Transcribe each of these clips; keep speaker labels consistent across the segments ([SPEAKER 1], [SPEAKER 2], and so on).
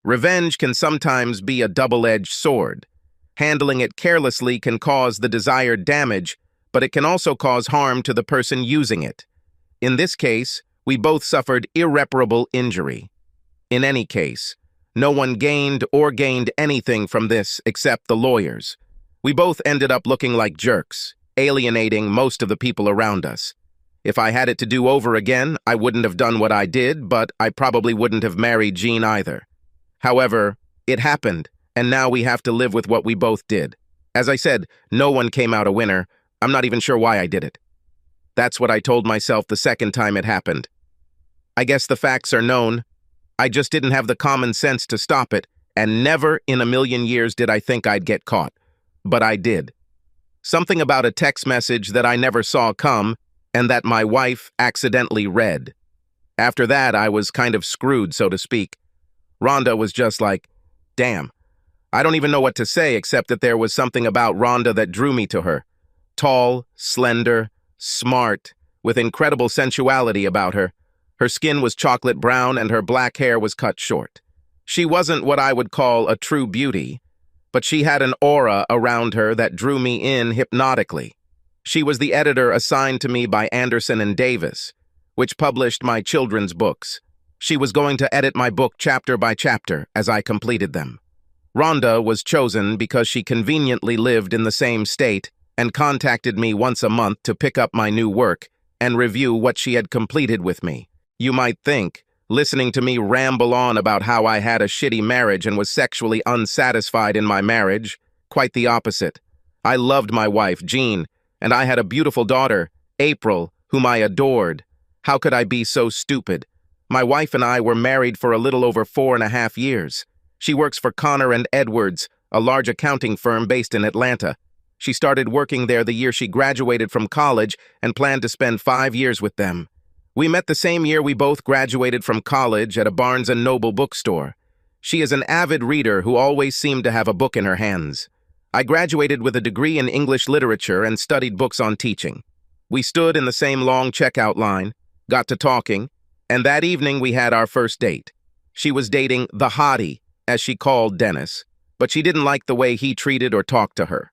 [SPEAKER 1] Revenge can sometimes be a double-edged sword. Handling it carelessly can cause the desired damage, but it can also cause harm to the person using it. In this case, we both suffered irreparable injury. In any case, no one gained anything from this except the lawyers. We both ended up looking like jerks, alienating most of the people around us. If I had it to do over again, I wouldn't have done what I did, but I probably wouldn't have married Jean either. However, it happened, and now we have to live with what we both did. As I said, no one came out a winner. I'm not even sure why I did it. That's what I told myself the second time it happened. I guess the facts are known. I just didn't have the common sense to stop it, and never in a million years did I think I'd get caught. But I did. Something about a text message that I never saw come, and that my wife accidentally read. After that, I was kind of screwed, so to speak. Rhonda was just like, damn. I don't even know what to say except that there was something about Rhonda that drew me to her. Tall, slender, smart, with incredible sensuality about her. Her skin was chocolate brown and her black hair was cut short. She wasn't what I would call a true beauty, but she had an aura around her that drew me in hypnotically. She was the editor assigned to me by Anderson and Davis, which published my children's books. She was going to edit my book chapter by chapter as I completed them. Rhonda was chosen because she conveniently lived in the same state and contacted me once a month to pick up my new work and review what she had completed with me. You might think, listening to me ramble on about how I had a shitty marriage and was sexually unsatisfied in my marriage, quite the opposite. I loved my wife, Jean, and I had a beautiful daughter, April, whom I adored. How could I be so stupid? My wife and I were married for a little over 4.5 years. She works for Connor and Edwards, a large accounting firm based in Atlanta. She started working there the year she graduated from college and planned to spend 5 years with them. We met the same year we both graduated from college at a Barnes & Noble bookstore. She is an avid reader who always seemed to have a book in her hands. I graduated with a degree in English literature and studied books on teaching. We stood in the same long checkout line, got to talking, and that evening we had our first date. She was dating the hottie, as she called Dennis, but she didn't like the way he treated or talked to her.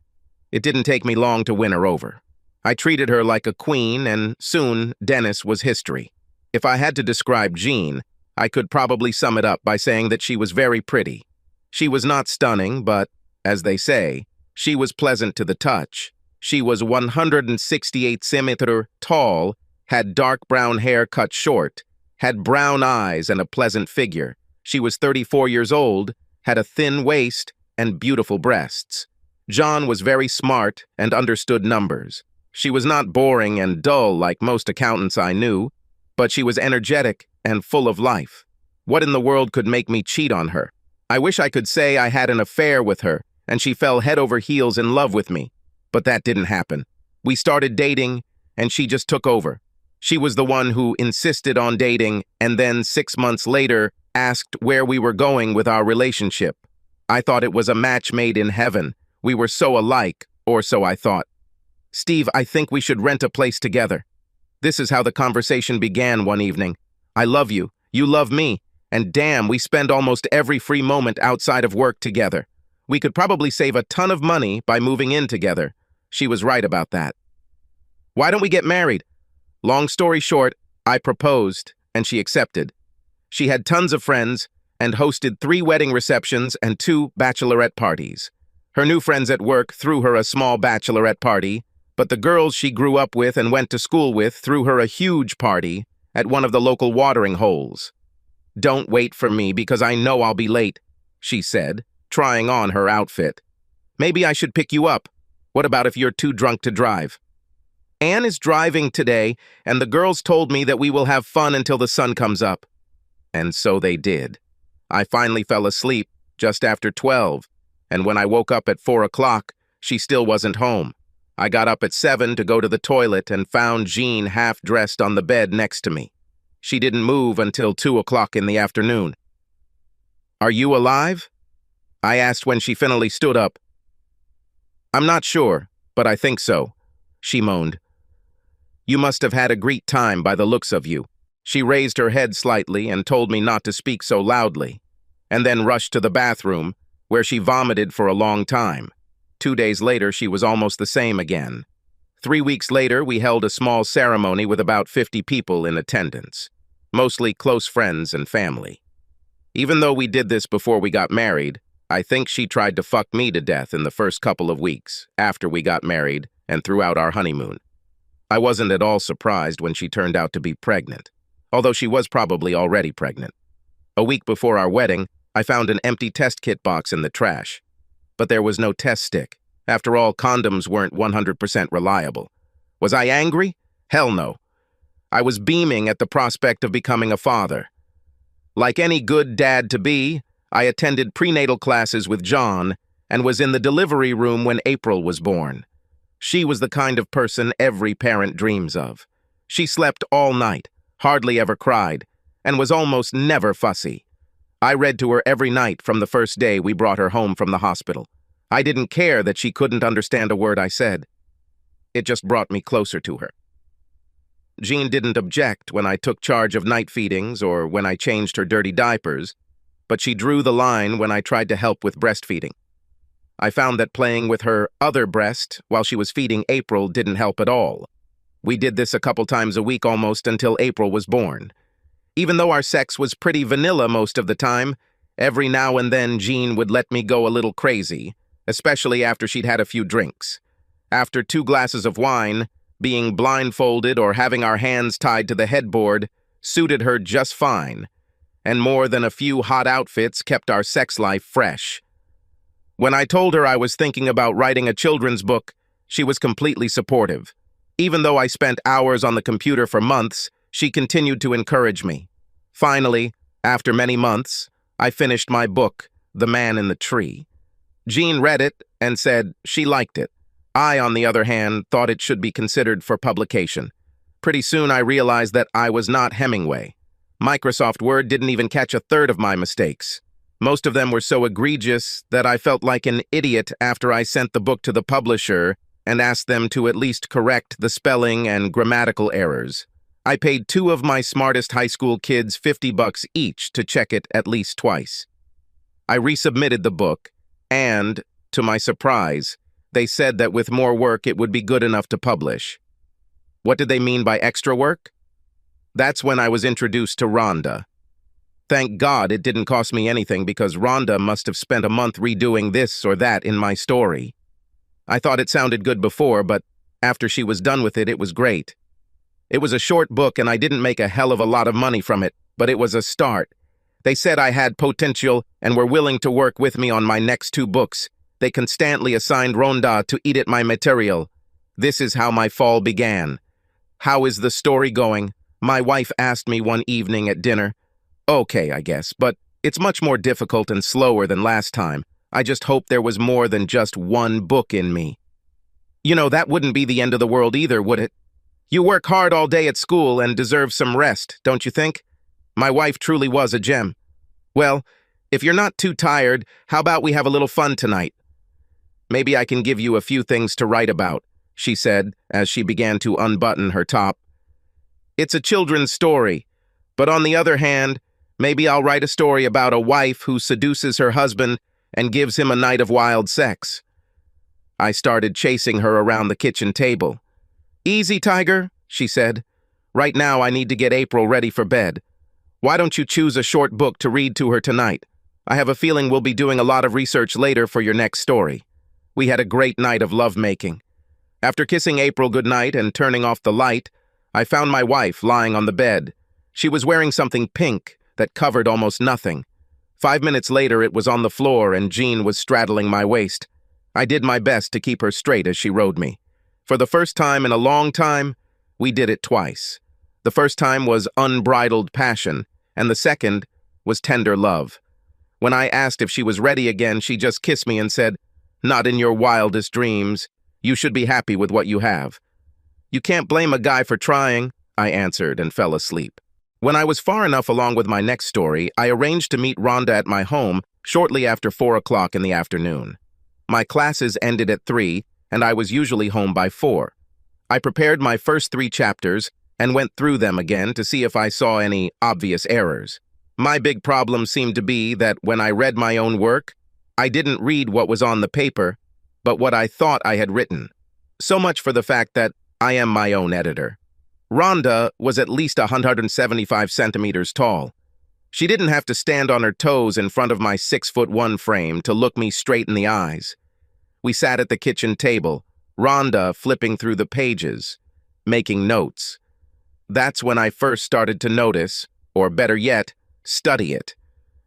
[SPEAKER 1] It didn't take me long to win her over. I treated her like a queen, and soon Dennis was history. If I had to describe Jean, I could probably sum it up by saying that she was very pretty. She was not stunning, but, as they say, she was pleasant to the touch. She was 168 centimeters tall, had dark brown hair cut short, had brown eyes and a pleasant figure. She was 34 years old, had a thin waist, and beautiful breasts. John was very smart and understood numbers. She was not boring and dull like most accountants I knew, but she was energetic and full of life. What in the world could make me cheat on her? I wish I could say I had an affair with her, and she fell head over heels in love with me. But that didn't happen. We started dating, and she just took over. She was the one who insisted on dating, and then 6 months later asked where we were going with our relationship. I thought it was a match made in heaven. We were so alike, or so I thought. Steve, I think we should rent a place together. This is how the conversation began one evening. I love you, you love me, and damn, we spend almost every free moment outside of work together. We could probably save a ton of money by moving in together. She was right about that. Why don't we get married? Long story short, I proposed, and she accepted. She had tons of friends and hosted 3 wedding receptions and 2 bachelorette parties. Her new friends at work threw her a small bachelorette party, but the girls she grew up with and went to school with threw her a huge party at one of the local watering holes. Don't wait for me because I know I'll be late, she said, trying on her outfit. Maybe I should pick you up. What about if you're too drunk to drive? Anne is driving today, and the girls told me that we will have fun until the sun comes up. And so they did. I finally fell asleep just after 12, and when I woke up at 4 o'clock, she still wasn't home. I got up at 7 to go to the toilet and found Jean half-dressed on the bed next to me. She didn't move until 2 o'clock in the afternoon. Are you alive? I asked when she finally stood up. I'm not sure, but I think so, she moaned. You must have had a great time by the looks of you. She raised her head slightly and told me not to speak so loudly. and then rushed to the bathroom, where she vomited for a long time. 2 days later, she was almost the same again. 3 weeks later, we held a small ceremony with about 50 people in attendance, mostly close friends and family. Even though we did this before we got married, I think she tried to fuck me to death in the first couple of weeks after we got married and throughout our honeymoon. I wasn't at all surprised when she turned out to be pregnant, although she was probably already pregnant. A week before our wedding, I found an empty test kit box in the trash. But there was no test stick. After all, condoms weren't 100% reliable. Was I angry? Hell no. I was beaming at the prospect of becoming a father. Like any good dad-to-be, I attended prenatal classes with John and was in the delivery room when April was born. She was the kind of person every parent dreams of. She slept all night, hardly ever cried, and was almost never fussy. I read to her every night from the first day we brought her home from the hospital. I didn't care that she couldn't understand a word I said. It just brought me closer to her. Jean didn't object when I took charge of night feedings or when I changed her dirty diapers, but she drew the line when I tried to help with breastfeeding. I found that playing with her other breast while she was feeding April didn't help at all. We did this a couple times a week almost until April was born. Even though our sex was pretty vanilla most of the time, every now and then Jean would let me go a little crazy, especially after she'd had a few drinks. After 2 glasses of wine, being blindfolded or having our hands tied to the headboard suited her just fine, and more than a few hot outfits kept our sex life fresh. When I told her I was thinking about writing a children's book, she was completely supportive. Even though I spent hours on the computer for months, she continued to encourage me. Finally, after many months, I finished my book, The Man in the Tree. Jean read it and said she liked it. I, on the other hand, thought it should be considered for publication. Pretty soon I realized that I was not Hemingway. Microsoft Word didn't even catch a third of my mistakes. Most of them were so egregious that I felt like an idiot after I sent the book to the publisher and asked them to at least correct the spelling and grammatical errors. I paid 2 of my smartest high school kids $50 each to check it at least twice. I resubmitted the book, and, to my surprise, they said that with more work it would be good enough to publish. What did they mean by extra work? That's when I was introduced to Rhonda. Thank God it didn't cost me anything because Rhonda must have spent a month redoing this or that in my story. I thought it sounded good before, but after she was done with it, it was great. It was a short book and I didn't make a hell of a lot of money from it, but it was a start. They said I had potential and were willing to work with me on my next 2 books. They constantly assigned Rhonda to edit my material. This is how my fall began. How is the story going? My wife asked me one evening at dinner. Okay, I guess, but it's much more difficult and slower than last time. I just hope there was more than just 1 book in me. You know, that wouldn't be the end of the world either, would it? You work hard all day at school and deserve some rest, don't you think? My wife truly was a gem. Well, if you're not too tired, how about we have a little fun tonight? Maybe I can give you a few things to write about, she said as she began to unbutton her top. It's a children's story, but on the other hand, maybe I'll write a story about a wife who seduces her husband and gives him a night of wild sex. I started chasing her around the kitchen table. Easy, Tiger, she said. Right now I need to get April ready for bed. Why don't you choose a short book to read to her tonight? I have a feeling we'll be doing a lot of research later for your next story. We had a great night of lovemaking. After kissing April goodnight and turning off the light, I found my wife lying on the bed. She was wearing something pink that covered almost nothing. 5 minutes later, it was on the floor and Jean was straddling my waist. I did my best to keep her straight as she rode me. For the first time in a long time, we did it twice. The first time was unbridled passion, and the second was tender love. When I asked if she was ready again, she just kissed me and said, "Not in your wildest dreams. You should be happy with what you have." "You can't blame a guy for trying," I answered and fell asleep. When I was far enough along with my next story, I arranged to meet Rhonda at my home shortly after 4 o'clock in the afternoon. My classes ended at 3, and I was usually home by 4. I prepared my first 3 chapters and went through them again to see if I saw any obvious errors. My big problem seemed to be that when I read my own work, I didn't read what was on the paper, but what I thought I had written. So much for the fact that I am my own editor. Rhonda was at least 175 centimeters tall. She didn't have to stand on her toes in front of my 6'1" frame to look me straight in the eyes. We sat at the kitchen table, Rhonda flipping through the pages, making notes. That's when I first started to notice, or better yet, study it.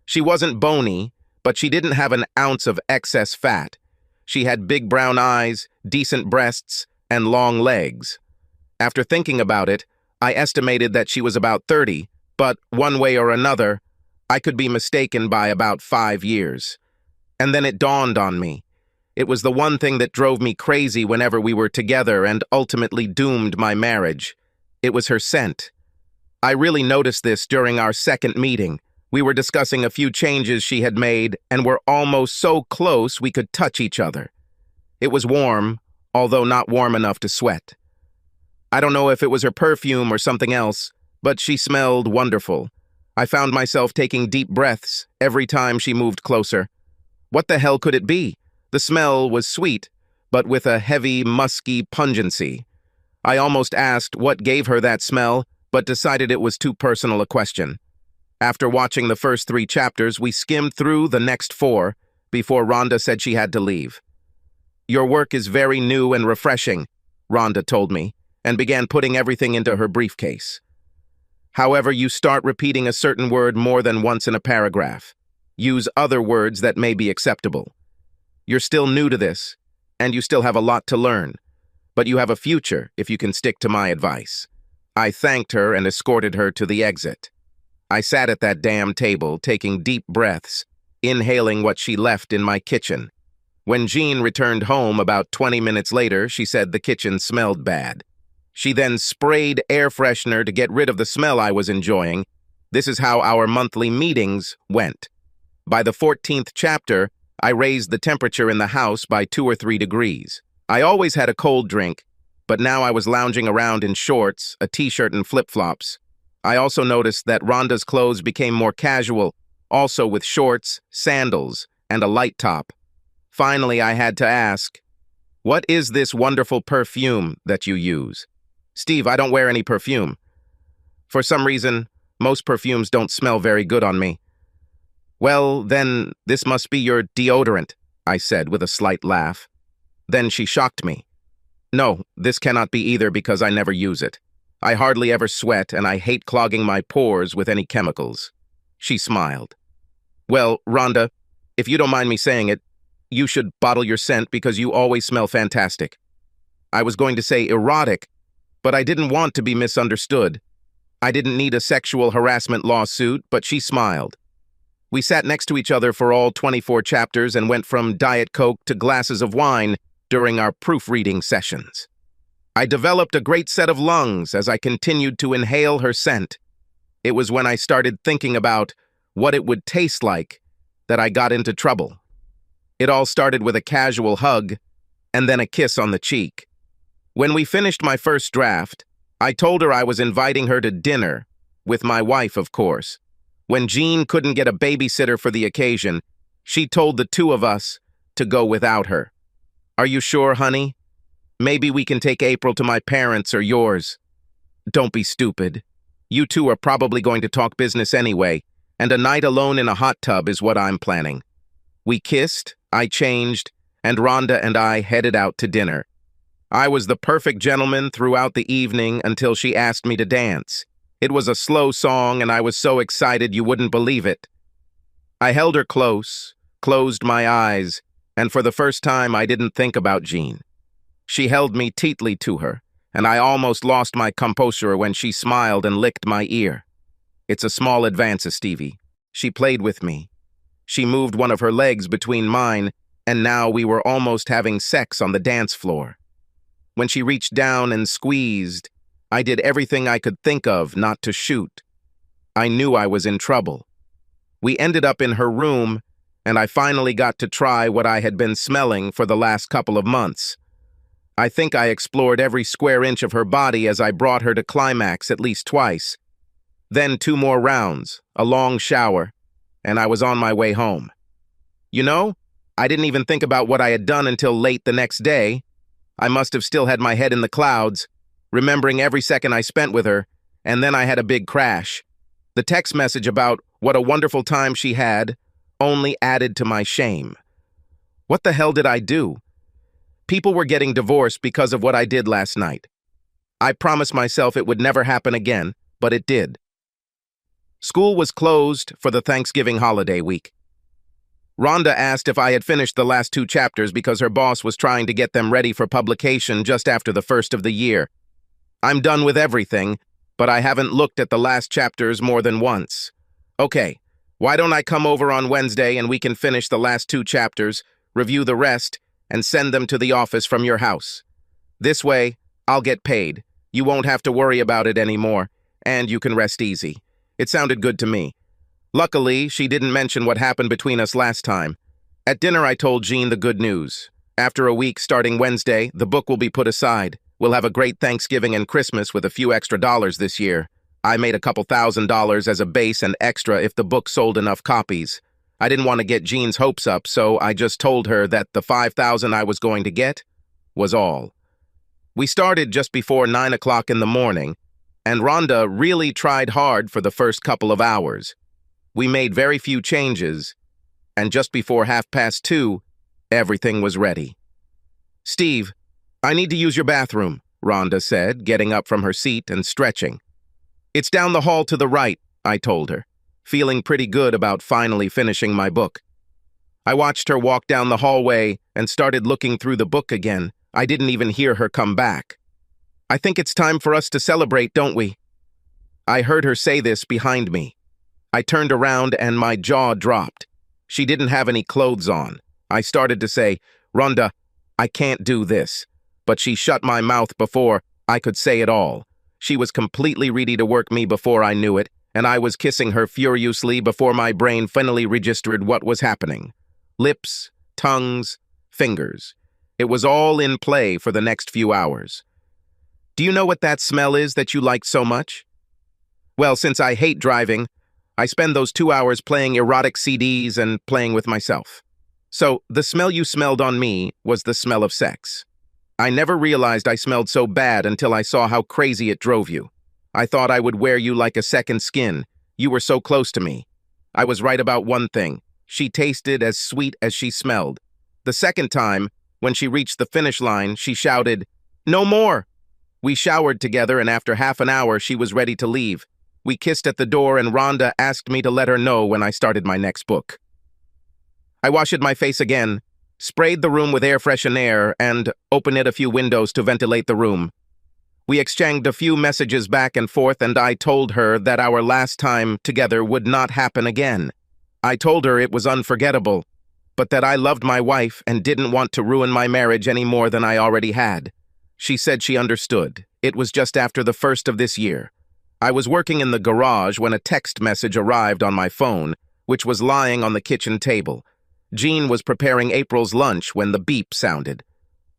[SPEAKER 1] She wasn't bony, but she didn't have an ounce of excess fat. She had big brown eyes, decent breasts, and long legs. After thinking about it, I estimated that she was about 30, but one way or another, I could be mistaken by about 5 years. And then it dawned on me. It was the one thing that drove me crazy whenever we were together and ultimately doomed my marriage. It was her scent. I really noticed this during our second meeting. We were discussing a few changes she had made and were almost so close we could touch each other. It was warm, although not warm enough to sweat. I don't know if it was her perfume or something else, but she smelled wonderful. I found myself taking deep breaths every time she moved closer. What the hell could it be? The smell was sweet, but with a heavy, musky pungency. I almost asked what gave her that smell, but decided it was too personal a question. After watching the first 3 chapters, we skimmed through the next 4 before Rhonda said she had to leave. "Your work is very new and refreshing," Rhonda told me, and began putting everything into her briefcase. "However, you start repeating a certain word more than once in a paragraph. Use other words that may be acceptable. You're still new to this, and you still have a lot to learn, but you have a future if you can stick to my advice." I thanked her and escorted her to the exit. I sat at that damn table, taking deep breaths, inhaling what she left in my kitchen. When Jean returned home about 20 minutes later, she said the kitchen smelled bad. She then sprayed air freshener to get rid of the smell I was enjoying. This is how our monthly meetings went. By the 14th chapter, I raised the temperature in the house by 2 or 3 degrees. I always had a cold drink, but now I was lounging around in shorts, a t-shirt, and flip-flops. I also noticed that Rhonda's clothes became more casual, also with shorts, sandals, and a light top. Finally, I had to ask, "What is this wonderful perfume that you use?" "Steve, I don't wear any perfume. For some reason, most perfumes don't smell very good on me." "Well, then, this must be your deodorant," I said with a slight laugh. Then she shocked me. "No, this cannot be either because I never use it. I hardly ever sweat and I hate clogging my pores with any chemicals." She smiled. "Well, Rhonda, if you don't mind me saying it, you should bottle your scent because you always smell fantastic." I was going to say erotic, but I didn't want to be misunderstood. I didn't need a sexual harassment lawsuit, but she smiled. We sat next to each other for all 24 chapters and went from Diet Coke to glasses of wine during our proofreading sessions. I developed a great set of lungs as I continued to inhale her scent. It was when I started thinking about what it would taste like that I got into trouble. It all started with a casual hug and then a kiss on the cheek. When we finished my first draft, I told her I was inviting her to dinner, with my wife, of course. When Jean couldn't get a babysitter for the occasion, she told the 2 of us to go without her. "Are you sure, honey? Maybe we can take April to my parents or yours." "Don't be stupid. You 2 are probably going to talk business anyway, and a night alone in a hot tub is what I'm planning." We kissed, I changed, and Rhonda and I headed out to dinner. I was the perfect gentleman throughout the evening until she asked me to dance. It was a slow song, and I was so excited you wouldn't believe it. I held her close, closed my eyes, and for the first time I didn't think about Jean. She held me tightly to her, and I almost lost my composure when she smiled and licked my ear. "It's a small advance, Stevie." She played with me. She moved one of her legs between mine, and now we were almost having sex on the dance floor. When she reached down and squeezed, I did everything I could think of not to shoot. I knew I was in trouble. We ended up in her room, and I finally got to try what I had been smelling for the last couple of months. I think I explored every square inch of her body as I brought her to climax at least twice. Then 2 more rounds, a long shower, and I was on my way home. You know, I didn't even think about what I had done until late the next day. I must have still had my head in the clouds, remembering every second I spent with her, and then I had a big crash. The text message about what a wonderful time she had only added to my shame. What the hell did I do? People were getting divorced because of what I did last night. I promised myself it would never happen again, but it did. School was closed for the Thanksgiving holiday week. Rhonda asked if I had finished the last 2 chapters because her boss was trying to get them ready for publication just after the first of the year. I'm done with everything, but I haven't looked at the last chapters more than once. Okay, why don't I come over on Wednesday and we can finish the last 2 chapters, review the rest, and send them to the office from your house. This way, I'll get paid. You won't have to worry about it anymore, and you can rest easy. It sounded good to me. Luckily, she didn't mention what happened between us last time. At dinner, I told Jean the good news. After a week starting Wednesday, the book will be put aside. We'll have a great Thanksgiving and Christmas with a few extra dollars this year. I made a couple $1,000s as a base and extra if the book sold enough copies. I didn't want to get Jean's hopes up, so I just told her that the $5,000 I was going to get was all. We started just before 9 o'clock in the morning, and Rhonda really tried hard for the first couple of hours. We made very few changes, and just before 2:30, everything was ready. "Steve, I need to use your bathroom," Rhonda said, getting up from her seat and stretching. "It's down the hall to the right," I told her, feeling pretty good about finally finishing my book. I watched her walk down the hallway and started looking through the book again. I didn't even hear her come back. "I think it's time for us to celebrate, don't we?" I heard her say this behind me. I turned around and my jaw dropped. She didn't have any clothes on. I started to say, "Rhonda, I can't do this." But she shut my mouth before I could say it all. She was completely ready to work me before I knew it, and I was kissing her furiously before my brain finally registered what was happening. Lips, tongues, fingers. It was all in play for the next few hours. Do you know what that smell is that you liked so much? Well, since I hate driving, I spend those 2 hours playing erotic CDs and playing with myself. So, the smell you smelled on me was the smell of sex. I never realized I smelled so bad until I saw how crazy it drove you. I thought I would wear you like a second skin. You were so close to me. I was right about one thing. She tasted as sweet as she smelled. The second time, when she reached the finish line, she shouted, "No more!" We showered together, and after half an hour, she was ready to leave. We kissed at the door, and Rhonda asked me to let her know when I started my next book. I washed my face again, sprayed the room with air freshener, and opened a few windows to ventilate the room. We exchanged a few messages back and forth, and I told her that our last time together would not happen again. I told her it was unforgettable, but that I loved my wife and didn't want to ruin my marriage any more than I already had. She said she understood. It was just after the first of this year. I was working in the garage when a text message arrived on my phone, which was lying on the kitchen table. Jean was preparing April's lunch when the beep sounded.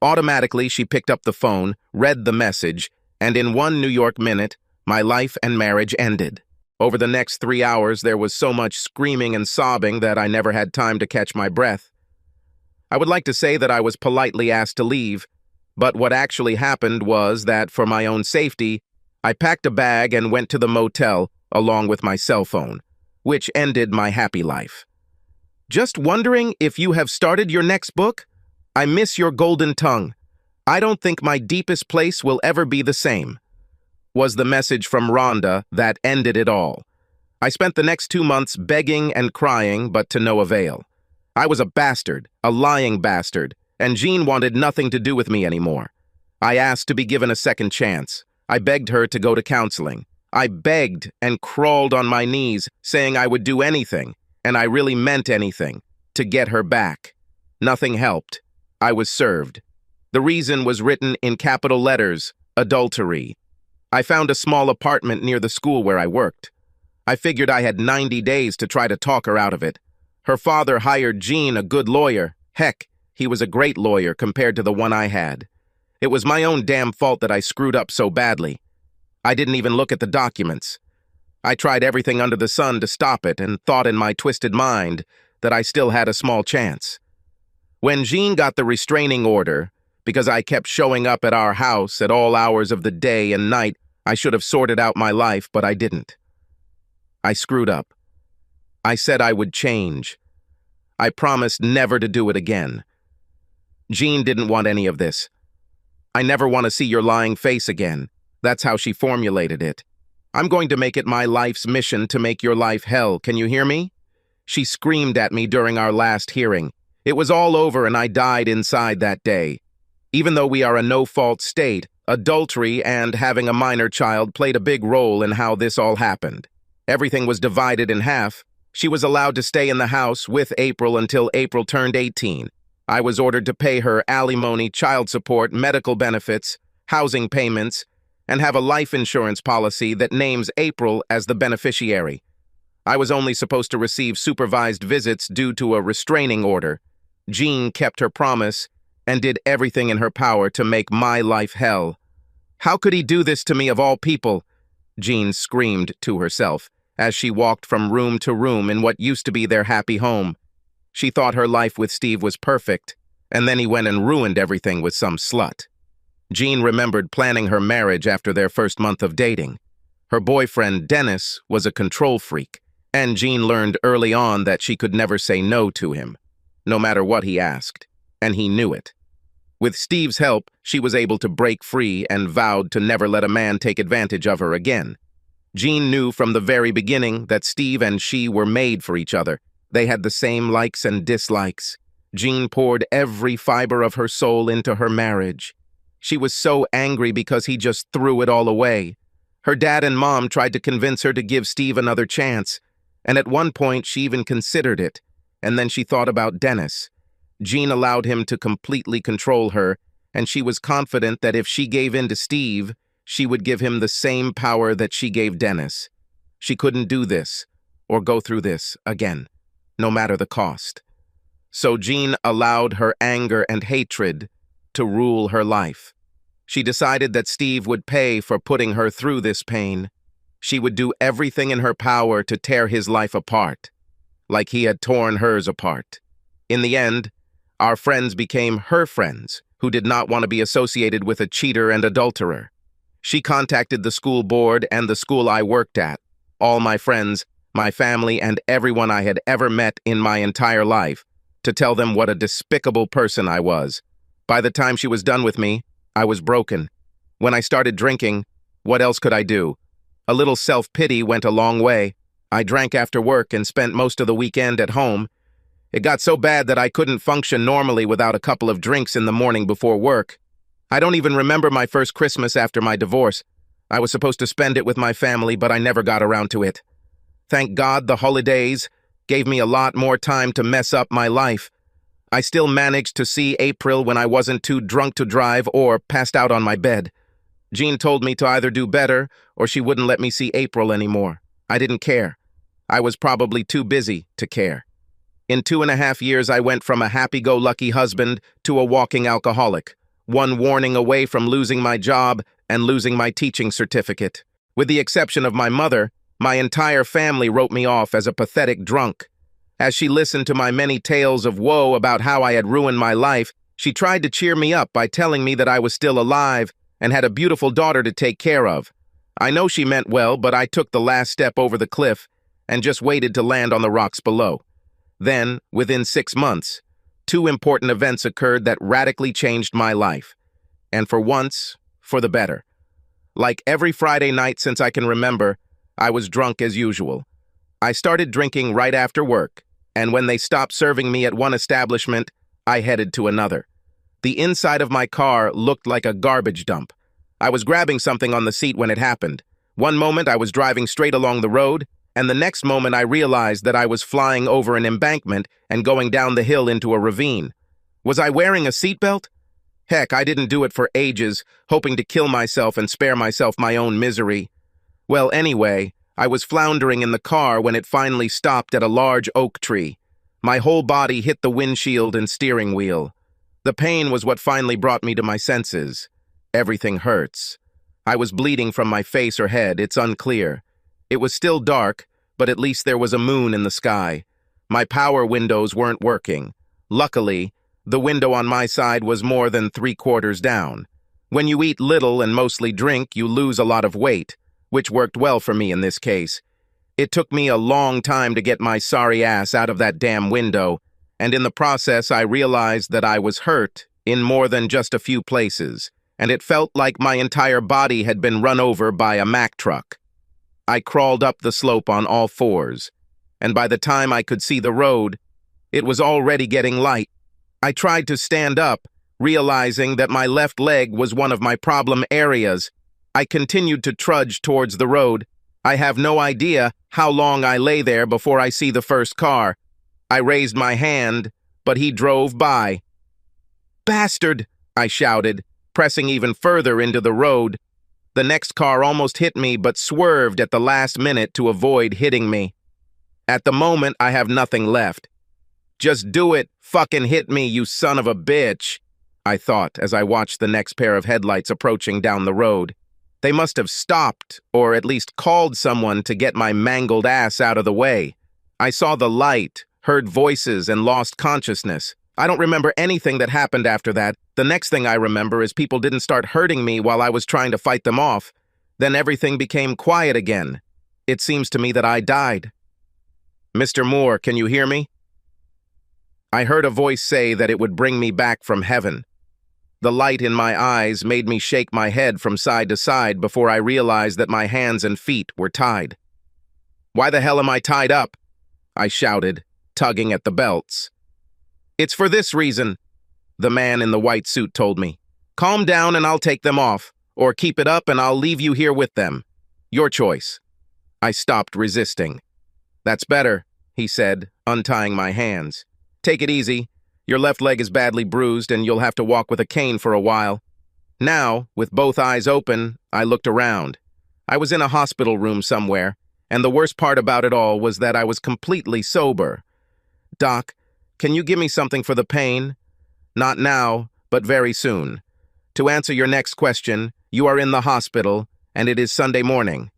[SPEAKER 1] Automatically, she picked up the phone, read the message, and in 1 New York minute, my life and marriage ended. Over the next 3 hours, there was so much screaming and sobbing that I never had time to catch my breath. I would like to say that I was politely asked to leave, but what actually happened was that, for my own safety, I packed a bag and went to the motel along with my cell phone, which ended my happy life. Just wondering if you have started your next book? I miss your golden tongue. I don't think my deepest place will ever be the same, was the message from Rhonda that ended it all. I spent the next 2 months begging and crying, but to no avail. I was a bastard, a lying bastard, and Jean wanted nothing to do with me anymore. I asked to be given a second chance. I begged her to go to counseling. I begged and crawled on my knees, saying I would do anything, and I really meant anything, to get her back. Nothing helped. I was served. The reason was written in capital letters, adultery. I found a small apartment near the school where I worked. I figured I had 90 days to try to talk her out of it. Her father hired Jean, a good lawyer. Heck, he was a great lawyer compared to the one I had. It was my own damn fault that I screwed up so badly. I didn't even look at the documents. I tried everything under the sun to stop it and thought in my twisted mind that I still had a small chance. When Jean got the restraining order, because I kept showing up at our house at all hours of the day and night, I should have sorted out my life, but I didn't. I screwed up. I said I would change. I promised never to do it again. Jean didn't want any of this. I never want to see your lying face again. That's how she formulated it. I'm going to make it my life's mission to make your life hell. Can you hear me? She screamed at me during our last hearing. It was all over and I died inside that day. Even though we are a no-fault state, adultery and having a minor child played a big role in how this all happened. Everything was divided in half. She was allowed to stay in the house with April until April turned 18. I was ordered to pay her alimony, child support, medical benefits, housing payments, and have a life insurance policy that names April as the beneficiary. I was only supposed to receive supervised visits due to a restraining order. Jean kept her promise and did everything in her power to make my life hell. How could he do this to me of all people? Jean screamed to herself as she walked from room to room in what used to be their happy home. She thought her life with Steve was perfect, and then he went and ruined everything with some slut. Jean remembered planning her marriage after their first month of dating. Her boyfriend, Dennis, was a control freak, and Jean learned early on that she could never say no to him, no matter what he asked, and he knew it. With Steve's help, she was able to break free and vowed to never let a man take advantage of her again. Jean knew from the very beginning that Steve and she were made for each other. They had the same likes and dislikes. Jean poured every fiber of her soul into her marriage. She was so angry because he just threw it all away. Her dad and mom tried to convince her to give Steve another chance, and at one point she even considered it, and then she thought about Dennis. Jean allowed him to completely control her, and she was confident that if she gave in to Steve, she would give him the same power that she gave Dennis. She couldn't do this, or go through this again, no matter the cost. So Jean allowed her anger and hatred to rule her life. She decided that Steve would pay for putting her through this pain. She would do everything in her power to tear his life apart, like he had torn hers apart. In the end, our friends became her friends, who did not want to be associated with a cheater and adulterer. She contacted the school board and the school I worked at, all my friends, my family, and everyone I had ever met in my entire life, to tell them what a despicable person I was. By the time she was done with me, I was broken. When I started drinking, what else could I do? A little self-pity went a long way. I drank after work and spent most of the weekend at home. It got so bad that I couldn't function normally without a couple of drinks in the morning before work. I don't even remember my first Christmas after my divorce. I was supposed to spend it with my family, but I never got around to it. Thank God the holidays gave me a lot more time to mess up my life. I still managed to see April when I wasn't too drunk to drive or passed out on my bed. Jean told me to either do better or she wouldn't let me see April anymore. I didn't care. I was probably too busy to care. In 2.5 years, I went from a happy-go-lucky husband to a walking alcoholic, one warning away from losing my job and losing my teaching certificate. With the exception of my mother, my entire family wrote me off as a pathetic drunk. As she listened to my many tales of woe about how I had ruined my life, she tried to cheer me up by telling me that I was still alive and had a beautiful daughter to take care of. I know she meant well, but I took the last step over the cliff and just waited to land on the rocks below. Then, within 6 months, 2 important events occurred that radically changed my life. And for once, for the better. Like every Friday night since I can remember, I was drunk as usual. I started drinking right after work, and when they stopped serving me at one establishment, I headed to another. The inside of my car looked like a garbage dump. I was grabbing something on the seat when it happened. One moment I was driving straight along the road, and the next moment I realized that I was flying over an embankment and going down the hill into a ravine. Was I wearing a seatbelt? Heck, I didn't do it for ages, hoping to kill myself and spare myself my own misery. Well, anyway, I was floundering in the car when it finally stopped at a large oak tree. My whole body hit the windshield and steering wheel. The pain was what finally brought me to my senses. Everything hurts. I was bleeding from my face or head, it's unclear. It was still dark, but at least there was a moon in the sky. My power windows weren't working. Luckily, the window on my side was more than 3/4 down. When you eat little and mostly drink, you lose a lot of weight, which worked well for me in this case. It took me a long time to get my sorry ass out of that damn window, and in the process I realized that I was hurt in more than just a few places, and it felt like my entire body had been run over by a Mack truck. I crawled up the slope on all fours, and by the time I could see the road, it was already getting light. I tried to stand up, realizing that my left leg was one of my problem areas. I continued to trudge towards the road. I have no idea how long I lay there before I see the first car. I raised my hand, but he drove by. "Bastard!" I shouted, pressing even further into the road. The next car almost hit me, but swerved at the last minute to avoid hitting me. At the moment, I have nothing left. "Just do it, fucking hit me, you son of a bitch," I thought as I watched the next pair of headlights approaching down the road. They must have stopped, or at least called someone to get my mangled ass out of the way. I saw the light, heard voices, and lost consciousness. I don't remember anything that happened after that. The next thing I remember is people didn't start hurting me while I was trying to fight them off. Then everything became quiet again. It seems to me that I died. "Mr. Moore, can you hear me?" I heard a voice say that it would bring me back from heaven. The light in my eyes made me shake my head from side to side before I realized that my hands and feet were tied. "Why the hell am I tied up?" I shouted, tugging at the belts. "It's for this reason," the man in the white suit told me. "Calm down and I'll take them off, or keep it up and I'll leave you here with them. Your choice." I stopped resisting. "That's better," he said, untying my hands. "Take it easy. Your left leg is badly bruised and you'll have to walk with a cane for a while." Now, with both eyes open, I looked around. I was in a hospital room somewhere, and the worst part about it all was that I was completely sober. "Doc, can you give me something for the pain?" "Not now, but very soon. To answer your next question, you are in the hospital, and it is Sunday morning.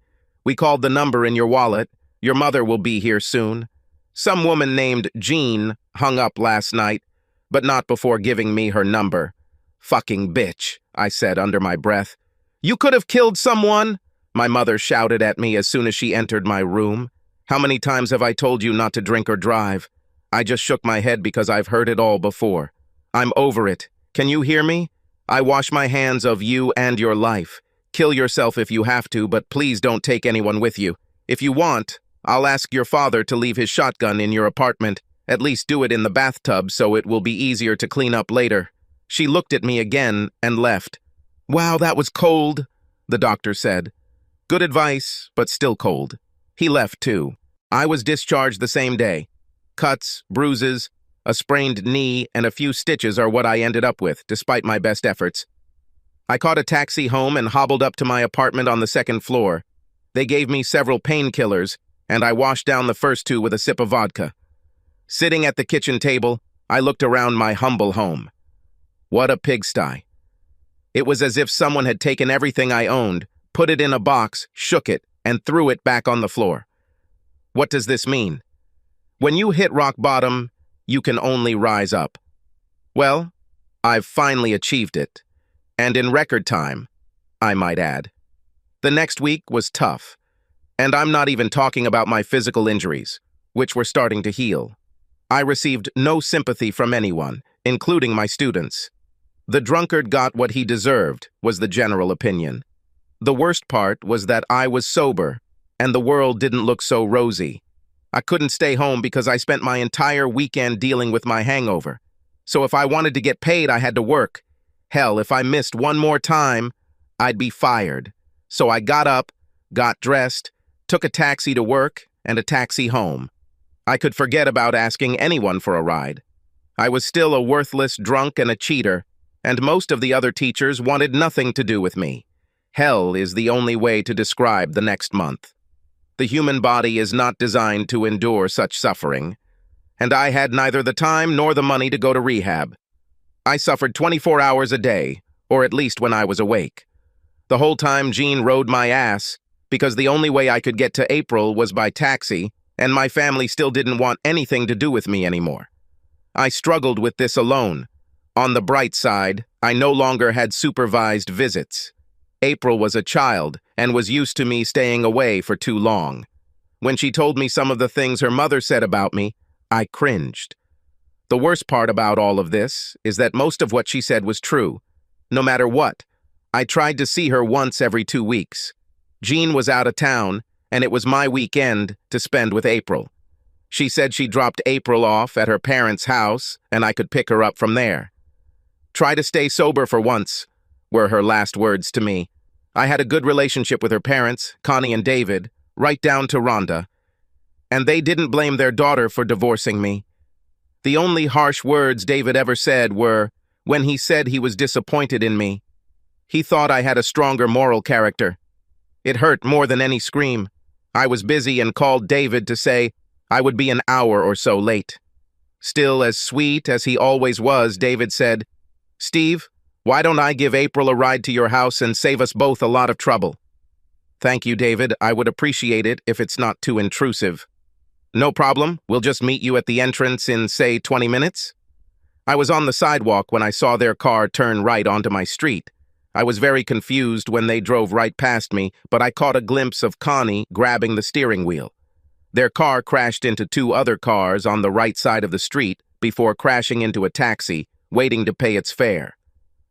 [SPEAKER 1] We called the number in your wallet. Your mother will be here soon. Some woman named Jean hung up last night, but not before giving me her number." "Fucking bitch," I said under my breath. "You could have killed someone," my mother shouted at me as soon as she entered my room. "How many times have I told you not to drink or drive?" I just shook my head because I've heard it all before. "I'm over it. Can you hear me? I wash my hands of you and your life. Kill yourself if you have to, but please don't take anyone with you. If you want, I'll ask your father to leave his shotgun in your apartment. At least do it in the bathtub so it will be easier to clean up later." She looked at me again and left. "Wow, that was cold," the doctor said. Good advice, but still cold. He left too. I was discharged the same day. Cuts, bruises, a sprained knee, and a few stitches are what I ended up with, despite my best efforts. I caught a taxi home and hobbled up to my apartment on the second floor. They gave me several painkillers, and I washed down the first two with a sip of vodka. Sitting at the kitchen table, I looked around my humble home. What a pigsty. It was as if someone had taken everything I owned, put it in a box, shook it, and threw it back on the floor. What does this mean? When you hit rock bottom, you can only rise up. Well, I've finally achieved it. And in record time, I might add. The next week was tough. And I'm not even talking about my physical injuries, which were starting to heal. I received no sympathy from anyone, including my students. The drunkard got what he deserved, was the general opinion. The worst part was that I was sober, and the world didn't look so rosy. I couldn't stay home because I spent my entire weekend dealing with my hangover. So if I wanted to get paid, I had to work. Hell, if I missed one more time, I'd be fired. So I got up, got dressed, took a taxi to work, and a taxi home. I could forget about asking anyone for a ride. I was still a worthless drunk and a cheater, and most of the other teachers wanted nothing to do with me. Hell is the only way to describe the next month. The human body is not designed to endure such suffering, and I had neither the time nor the money to go to rehab. I suffered 24 hours a day, or at least when I was awake. The whole time Jean rode my ass, because the only way I could get to April was by taxi, and my family still didn't want anything to do with me anymore. I struggled with this alone. On the bright side, I no longer had supervised visits. April was a child and was used to me staying away for too long. When she told me some of the things her mother said about me, I cringed. The worst part about all of this is that most of what she said was true. No matter what, I tried to see her once every 2 weeks. Jean was out of town, and it was my weekend to spend with April. She said she dropped April off at her parents' house, and I could pick her up from there. "Try to stay sober for once," were her last words to me. I had a good relationship with her parents, Connie and David, right down to Rhonda, and they didn't blame their daughter for divorcing me. The only harsh words David ever said were when he said he was disappointed in me. He thought I had a stronger moral character. It hurt more than any scream. I was busy and called David to say I would be an hour or so late. Still as sweet as he always was, David said, "Steve, why don't I give April a ride to your house and save us both a lot of trouble?" "Thank you, David. I would appreciate it if it's not too intrusive." "No problem. We'll just meet you at the entrance in, say, 20 minutes. I was on the sidewalk when I saw their car turn right onto my street. I was very confused when they drove right past me, but I caught a glimpse of Connie grabbing the steering wheel. Their car crashed into 2 other cars on the right side of the street before crashing into a taxi, waiting to pay its fare.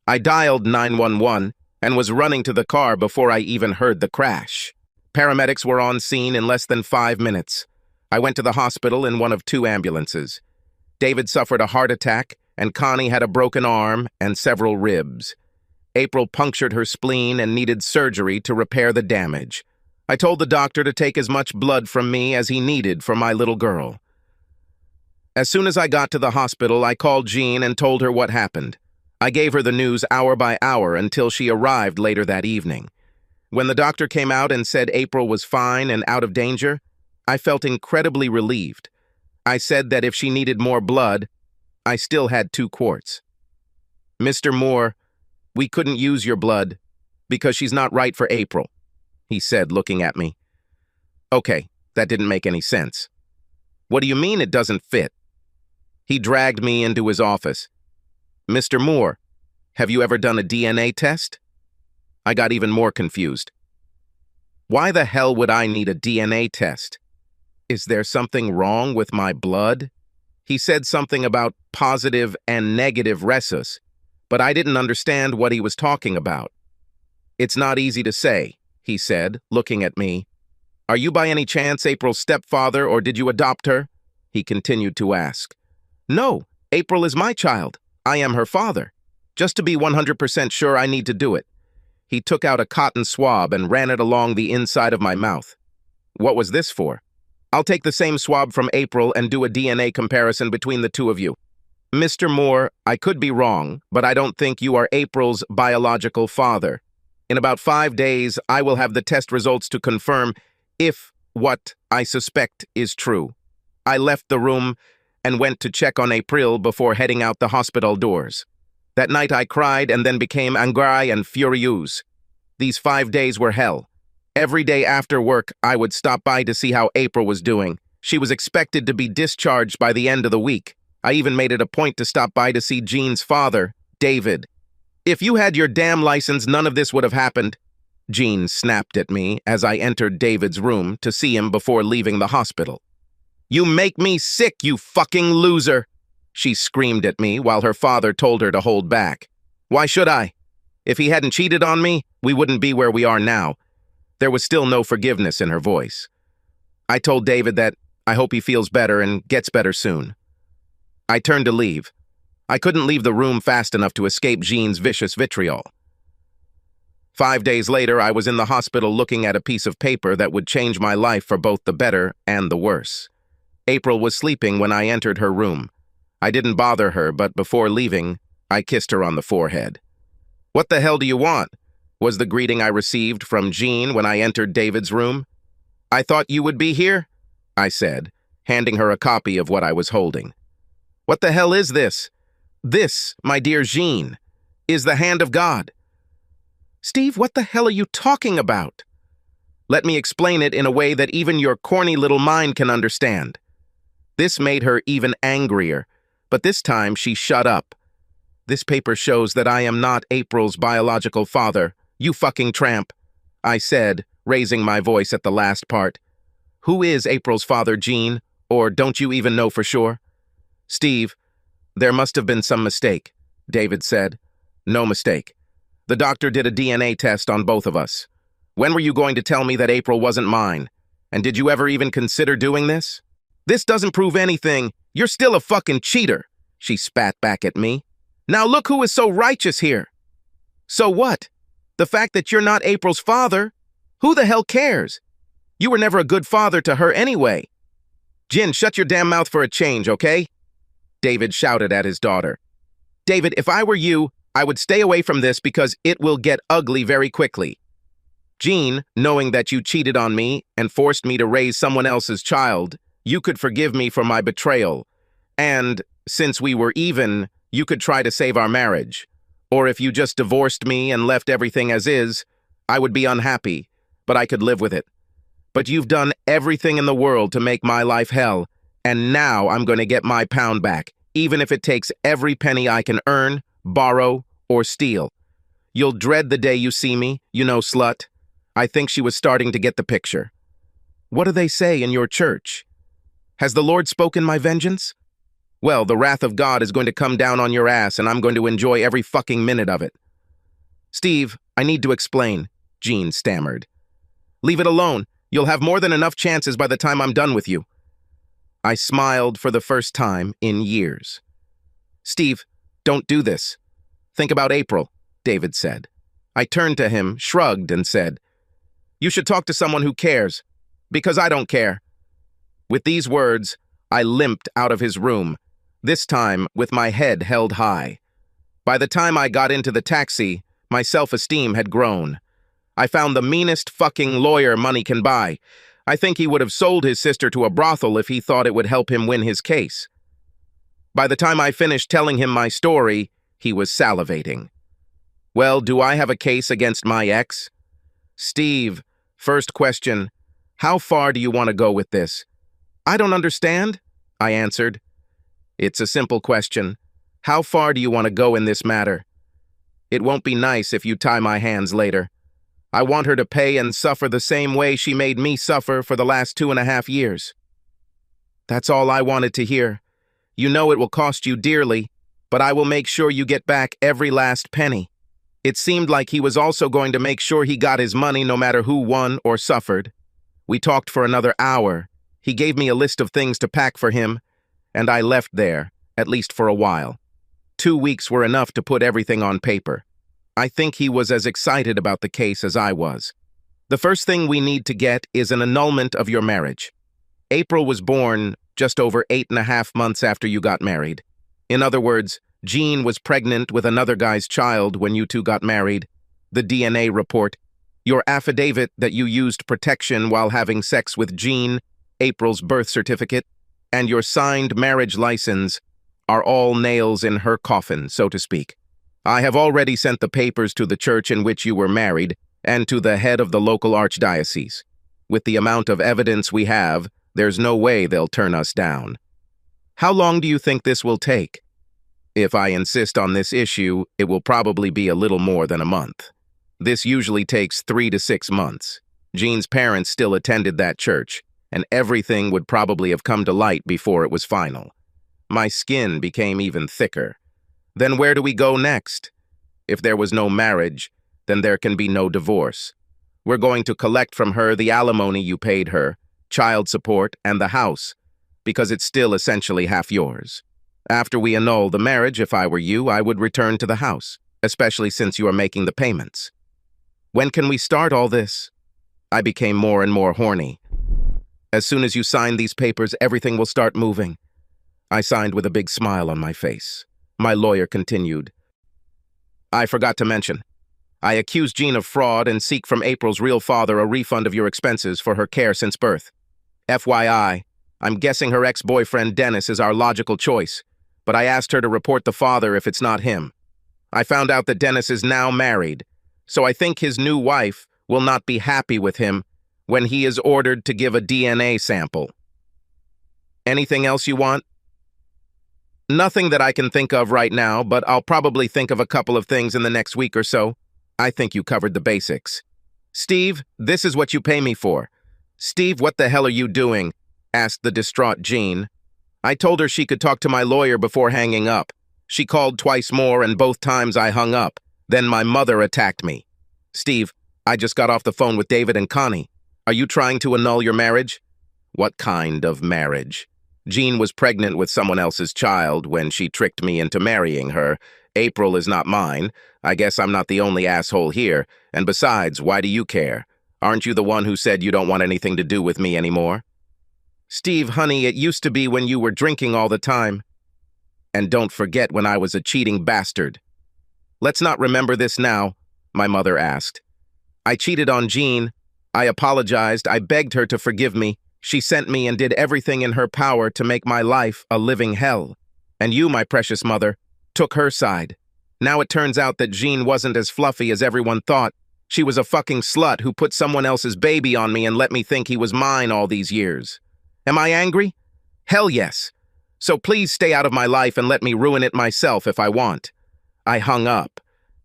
[SPEAKER 1] I dialed 911 and was running to the car before I even heard the crash. Paramedics were on scene in less than 5 minutes. I went to the hospital in one of 2 ambulances. David suffered a heart attack, and Connie had a broken arm and several ribs. April punctured her spleen and needed surgery to repair the damage. I told the doctor to take as much blood from me as he needed for my little girl. As soon as I got to the hospital, I called Jean and told her what happened. I gave her the news hour by hour until she arrived later that evening. When the doctor came out and said April was fine and out of danger, I felt incredibly relieved. I said that if she needed more blood, I still had 2 quarts. "Mr. Moore, we couldn't use your blood because she's not right for April," he said, looking at me. Okay, that didn't make any sense. "What do you mean it doesn't fit?" He dragged me into his office. "Mr. Moore, have you ever done a DNA test?" I got even more confused. Why the hell would I need a DNA test? Is there something wrong with my blood? He said something about positive and negative rhesus, but I didn't understand what he was talking about. "It's not easy to say," he said, looking at me. "Are you by any chance April's stepfather, or did you adopt her?" He continued to ask. "No, April is my child. I am her father. Just to be 100% sure, I need to do it." He took out a cotton swab and ran it along the inside of my mouth. "What was this for?" "I'll take the same swab from April and do a DNA comparison between the 2 of you. Mr. Moore, I could be wrong, but I don't think you are April's biological father. In about 5 days, I will have the test results to confirm if what I suspect is true." I left the room and went to check on April before heading out the hospital doors. That night I cried and then became angry and furious. These 5 days were hell. Every day after work, I would stop by to see how April was doing. She was expected to be discharged by the end of the week. I even made it a point to stop by to see Jean's father, David. "If you had your damn license, none of this would have happened." Jean snapped at me as I entered David's room to see him before leaving the hospital. "You make me sick, you fucking loser!" She screamed at me while her father told her to hold back. "Why should I? If he hadn't cheated on me, we wouldn't be where we are now." There was still no forgiveness in her voice. I told David that I hope he feels better and gets better soon. I turned to leave. I couldn't leave the room fast enough to escape Jean's vicious vitriol. 5 days later, I was in the hospital looking at a piece of paper that would change my life for both the better and the worse. April was sleeping when I entered her room. I didn't bother her, but before leaving, I kissed her on the forehead. "What the hell do you want?" was the greeting I received from Jean when I entered David's room. "I thought you would be here," I said, handing her a copy of what I was holding. "What the hell is this?" "This, my dear Jean, is the hand of God." "Steve, what the hell are you talking about?" Let me explain it in a way that even your corny little mind can understand." This made her even angrier, but this time she shut up. "This paper shows that I am not April's biological father, you fucking tramp," I said, raising my voice at the last part. "Who is April's father, Gene? Or don't you even know for sure?" "Steve, there must have been some mistake," David said. "No mistake. The doctor did a DNA test on both of us. When were you going to tell me that April wasn't mine? And did you ever even consider doing this?" "This doesn't prove anything. You're still a fucking cheater," she spat back at me. "Now look who is so righteous here." "So what? The fact that you're not April's father? Who the hell cares? You were never a good father to her anyway." "Jin, shut your damn mouth for a change, okay?" David shouted at his daughter. "David, if I were you, I would stay away from this because it will get ugly very quickly. Gene, knowing that you cheated on me and forced me to raise someone else's child, you could forgive me for my betrayal. And, since we were even, you could try to save our marriage. Or if you just divorced me and left everything as is, I would be unhappy, but I could live with it. But you've done everything in the world to make my life hell, and now I'm going to get my pound back, even if it takes every penny I can earn, borrow, or steal. You'll dread the day you see me, you know, slut." I think she was starting to get the picture. "What do they say in your church? Has the Lord spoken my vengeance? Well, the wrath of God is going to come down on your ass, and I'm going to enjoy every fucking minute of it." "Steve, I need to explain," Gene stammered. "Leave it alone. You'll have more than enough chances by the time I'm done with you." I smiled for the first time in years. "Steve, don't do this. Think about April," David said. I turned to him, shrugged, and said, "You should talk to someone who cares, because I don't care." With these words, I limped out of his room, this time with my head held high. By the time I got into the taxi, my self-esteem had grown. I found the meanest fucking lawyer money can buy. I think he would have sold his sister to a brothel if he thought it would help him win his case. By the time I finished telling him my story, he was salivating. "Well, do I have a case against my ex?" "Steve, first question, how far do you want to go with this?" "I don't understand," I answered. "It's a simple question. How far do you want to go in this matter? It won't be nice if you tie my hands later. I want her to pay and suffer the same way she made me suffer for the last 2.5 years. That's all I wanted to hear. You know it will cost you dearly, but I will make sure you get back every last penny." It seemed like he was also going to make sure he got his money no matter who won or suffered. We talked for another hour. He gave me a list of things to pack for him, and I left there, at least for a while. 2 weeks were enough to put everything on paper. I think he was as excited about the case as I was. "The first thing we need to get is an annulment of your marriage. April was born just over 8.5 months after you got married. In other words, Jean was pregnant with another guy's child when you two got married. The DNA report, your affidavit that you used protection while having sex with Jean, April's birth certificate, and your signed marriage license are all nails in her coffin, so to speak. I have already sent the papers to the church in which you were married and to the head of the local archdiocese. With the amount of evidence we have, there's no way they'll turn us down. How long do you think this will take? If I insist on this issue, it will probably be a little more than a month. This usually takes 3 to 6 months. Jean's parents still attended that church, and everything would probably have come to light before it was final. My skin became even thicker. Then where do we go next? If there was no marriage, then there can be no divorce. We're going to collect from her the alimony you paid her, child support, and the house, because it's still essentially half yours. After we annul the marriage, if I were you, I would return to the house, especially since you are making the payments. When can we start all this? I became more and more horny. As soon as you sign these papers, everything will start moving. I signed with a big smile on my face. My lawyer continued. I forgot to mention. I accuse Jean of fraud and seek from April's real father a refund of your expenses for her care since birth. FYI, I'm guessing her ex-boyfriend Dennis is our logical choice, but I asked her to report the father if it's not him. I found out that Dennis is now married, so I think his new wife will not be happy with him when he is ordered to give a DNA sample. Anything else you want? Nothing that I can think of right now, but I'll probably think of a couple of things in the next week or so. I think you covered the basics. Steve, this is what you pay me for. Steve, what the hell are you doing? Asked the distraught Jean. I told her she could talk to my lawyer before hanging up. She called twice more, and both times I hung up. Then my mother attacked me. Steve, I just got off the phone with David and Connie. Are you trying to annul your marriage? What kind of marriage? Jean was pregnant with someone else's child when she tricked me into marrying her. April is not mine. I guess I'm not the only asshole here. And besides, why do you care? Aren't you the one who said you don't want anything to do with me anymore? Steve, honey, it used to be when you were drinking all the time. And don't forget when I was a cheating bastard. Let's not remember this now, my mother asked. I cheated on Jean. I apologized. I begged her to forgive me. She sent me and did everything in her power to make my life a living hell. And you, my precious mother, took her side. Now it turns out that Jean wasn't as fluffy as everyone thought. She was a fucking slut who put someone else's baby on me and let me think he was mine all these years. Am I angry? Hell yes. So please stay out of my life and let me ruin it myself if I want. I hung up.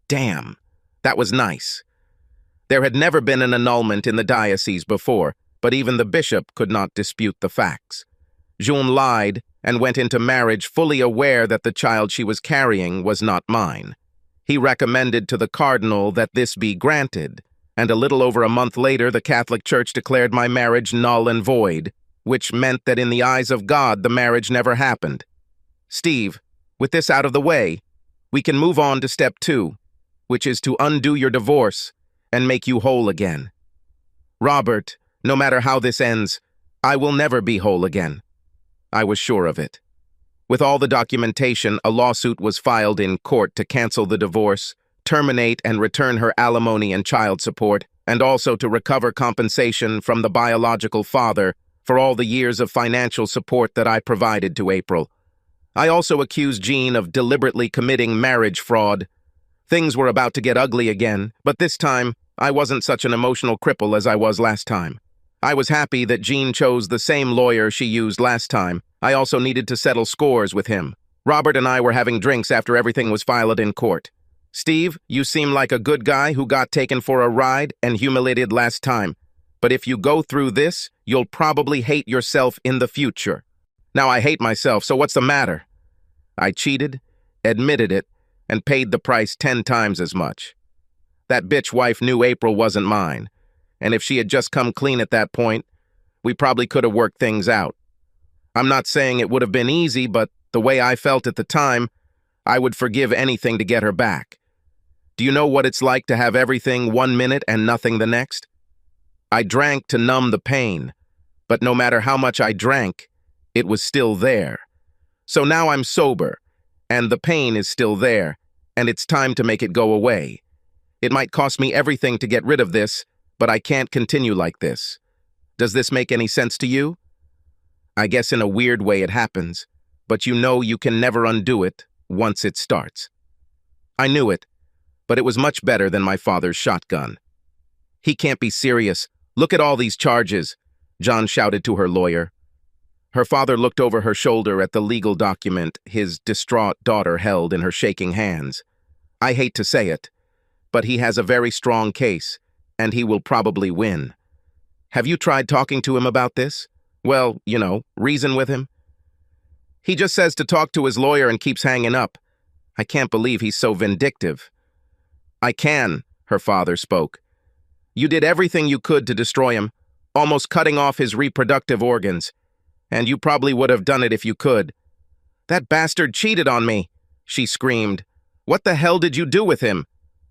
[SPEAKER 1] Damn, that was nice. There had never been an annulment in the diocese before, but even the bishop could not dispute the facts. Jean lied and went into marriage fully aware that the child she was carrying was not mine. He recommended to the cardinal that this be granted, and a little over a month later the Catholic Church declared my marriage null and void, which meant that in the eyes of God the marriage never happened. Steve, with this out of the way, we can move on to step 2, which is to undo your divorce and make you whole again. Robert, no matter how this ends, I will never be whole again. I was sure of it. With all the documentation, a lawsuit was filed in court to cancel the divorce, terminate and return her alimony and child support, and also to recover compensation from the biological father for all the years of financial support that I provided to April. I also accused Jean of deliberately committing marriage fraud. Things were about to get ugly again, but this time, I wasn't such an emotional cripple as I was last time. I was happy that Jean chose the same lawyer she used last time. I also needed to settle scores with him. Robert and I were having drinks after everything was filed in court. Steve, you seem like a good guy who got taken for a ride and humiliated last time. But if you go through this, you'll probably hate yourself in the future. Now I hate myself, so what's the matter? I cheated, admitted it, and paid the price 10 times as much. That bitch wife knew April wasn't mine. And if she had just come clean at that point, we probably could have worked things out. I'm not saying it would have been easy, but the way I felt at the time, I would forgive anything to get her back. Do you know what it's like to have everything 1 minute and nothing the next? I drank to numb the pain, but no matter how much I drank, it was still there. So now I'm sober, and the pain is still there, and it's time to make it go away. It might cost me everything to get rid of this, but I can't continue like this. Does this make any sense to you? I guess in a weird way it happens, but you know you can never undo it once it starts. I knew it, but it was much better than my father's shotgun. He can't be serious. Look at all these charges, John shouted to her lawyer. Her father looked over her shoulder at the legal document his distraught daughter held in her shaking hands. I hate to say it, but he has a very strong case, and he will probably win. Have you tried talking to him about this? Well, you know, reason with him? He just says to talk to his lawyer and keeps hanging up. I can't believe he's so vindictive. I can, her father spoke. You did everything you could to destroy him, almost cutting off his reproductive organs. And you probably would have done it if you could. That bastard cheated on me, she screamed. What the hell did you do with him?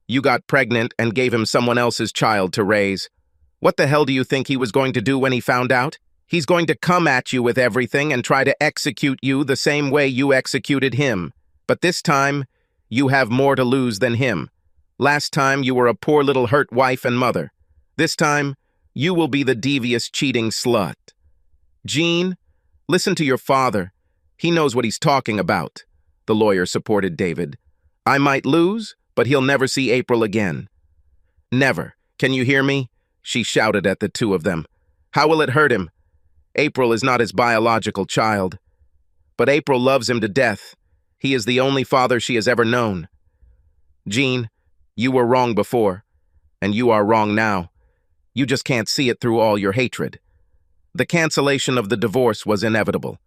[SPEAKER 1] You got pregnant and gave him someone else's child to raise. What the hell do you think he was going to do when he found out? He's going to come at you with everything and try to execute you the same way you executed him. But this time, you have more to lose than him. Last time, you were a poor little hurt wife and mother. This time, you will be the devious, cheating slut. Jean, listen to your father. He knows what he's talking about. The lawyer supported David. I might lose, but he'll never see April again. Never. Can you hear me? she shouted at the two of them. "How will it hurt him? April is not his biological child. But April loves him to death. He is the only father she has ever known. Jean, you were wrong before, and you are wrong now. You just can't see it through all your hatred." The cancellation of the divorce was inevitable.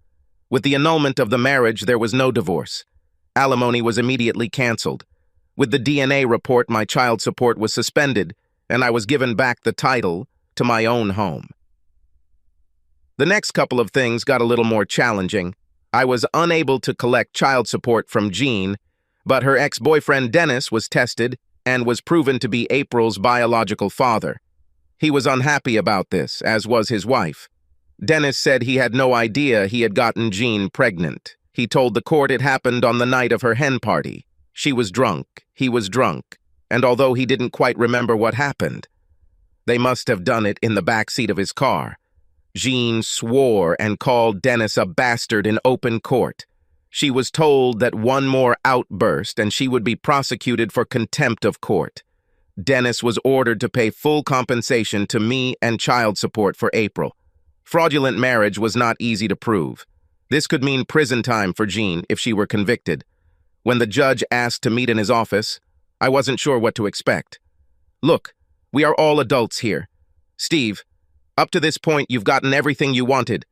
[SPEAKER 1] With the annulment of the marriage, there was no divorce. Alimony was immediately canceled. With the DNA report, my child support was suspended, and I was given back the title to my own home. The next couple of things got a little more challenging. I was unable to collect child support from Jean, but her ex-boyfriend Dennis was tested and was proven to be April's biological father. He was unhappy about this, as was his wife. Dennis said he had no idea he had gotten Jean pregnant. He told the court it happened on the night of her hen party. She was drunk, he was drunk, and although he didn't quite remember what happened, they must have done it in the back seat of his car. Jean swore and called Dennis a bastard in open court. She was told that one more outburst and she would be prosecuted for contempt of court. Dennis was ordered to pay full compensation to me and child support for April. Fraudulent marriage was not easy to prove. This could mean prison time for Jean if she were convicted. When the judge asked to meet in his office, I wasn't sure what to expect. "Look, we are all adults here. Steve, up to this point you've gotten everything you wanted.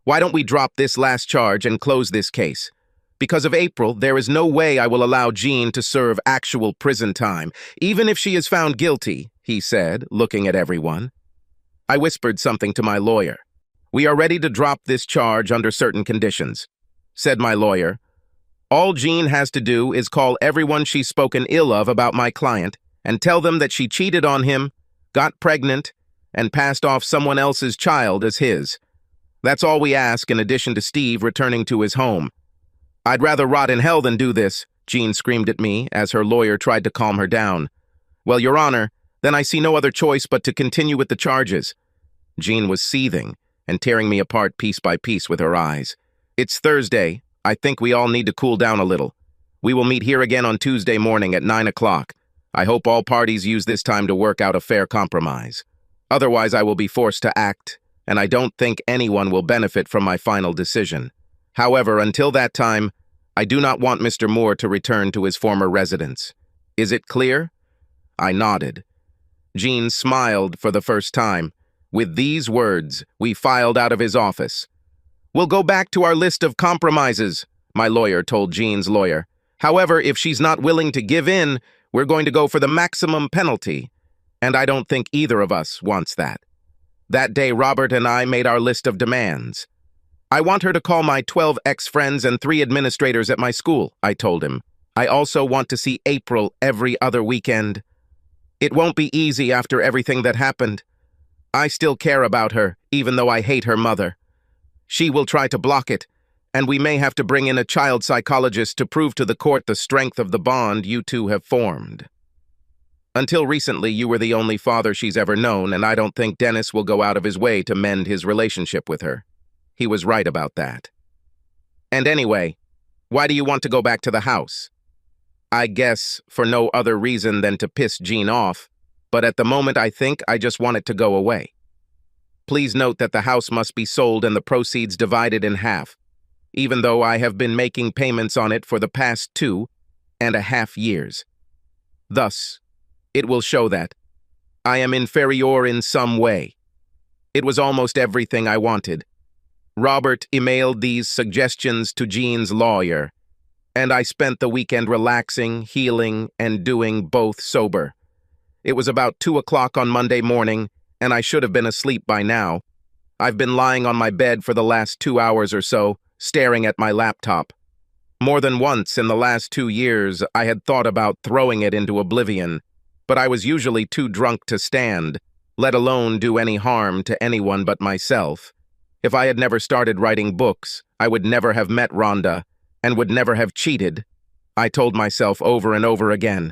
[SPEAKER 1] Why don't we drop this last charge and close this case? Because of April, there is no way I will allow Jean to serve actual prison time, even if she is found guilty," he said, looking at everyone. I whispered something to my lawyer. "We are ready to drop this charge under certain conditions," said my lawyer. "All Jean has to do is call everyone she's spoken ill of about my client and tell them that she cheated on him, got pregnant, and passed off someone else's child as his. That's all we ask in addition to Steve returning to his home." "I'd rather rot in hell than do this," Jean screamed at me as her lawyer tried to calm her down. "Well, Your Honor, then I see no other choice but to continue with the charges." Jean was seething and tearing me apart piece by piece with her eyes. "It's Thursday. I think we all need to cool down a little. We will meet here again on Tuesday morning at 9 o'clock. I hope all parties use this time to work out a fair compromise. Otherwise, I will be forced to act, and I don't think anyone will benefit from my final decision. However, until that time, I do not want Mr. Moore to return to his former residence. Is it clear?" I nodded. Jean smiled for the first time. With these words, we filed out of his office. "We'll go back to our list of compromises," my lawyer told Jean's lawyer. "However, if she's not willing to give in, we're going to go for the maximum penalty. And I don't think either of us wants that." That day, Robert and I made our list of demands. "I want her to call my 12 ex-friends and 3 administrators at my school," I told him. "I also want to see April every other weekend. It won't be easy after everything that happened. I still care about her, even though I hate her mother. She will try to block it, and we may have to bring in a child psychologist to prove to the court the strength of the bond you two have formed. Until recently, you were the only father she's ever known, and I don't think Dennis will go out of his way to mend his relationship with her. He was right about that. And anyway, why do you want to go back to the house? I guess for no other reason than to piss Jean off, but at the moment I think I just want it to go away. Please note that the house must be sold and the proceeds divided in half, even though I have been making payments on it for the past 2.5 years. Thus, it will show that I am inferior in some way. It was almost everything I wanted. Robert emailed these suggestions to Jean's lawyer, and I spent the weekend relaxing, healing, and doing both sober. It was about 2 o'clock on Monday morning, and I should have been asleep by now. I've been lying on my bed for the last 2 hours or so, staring at my laptop. More than once in the last 2 years, I had thought about throwing it into oblivion, but I was usually too drunk to stand, let alone do any harm to anyone but myself. If I had never started writing books, I would never have met Rhonda, and would never have cheated, I told myself over and over again.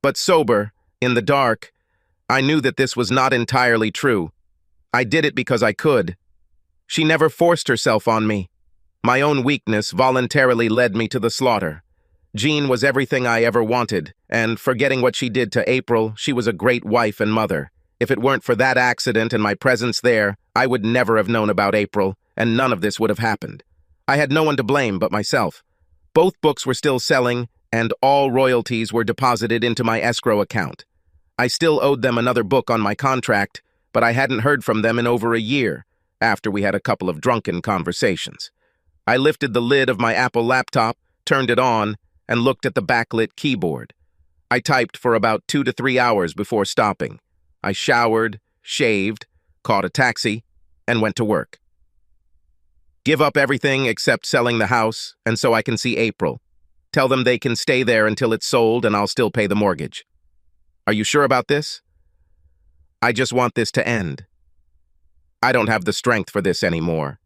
[SPEAKER 1] But sober, in the dark, I knew that this was not entirely true. I did it because I could. She never forced herself on me. My own weakness voluntarily led me to the slaughter. Jean was everything I ever wanted, and forgetting what she did to April, she was a great wife and mother. If it weren't for that accident and my presence there, I would never have known about April, and none of this would have happened. I had no one to blame but myself. Both books were still selling, and all royalties were deposited into my escrow account. I still owed them another book on my contract, but I hadn't heard from them in over a year, after we had a couple of drunken conversations. I lifted the lid of my Apple laptop, turned it on, and looked at the backlit keyboard. I typed for about 2 to 3 hours before stopping. I showered, shaved, caught a taxi, and went to work. Give up everything except selling the house, and so I can see April. Tell them they can stay there until it's sold and I'll still pay the mortgage. Are you sure about this? I just want this to end. I don't have the strength for this anymore.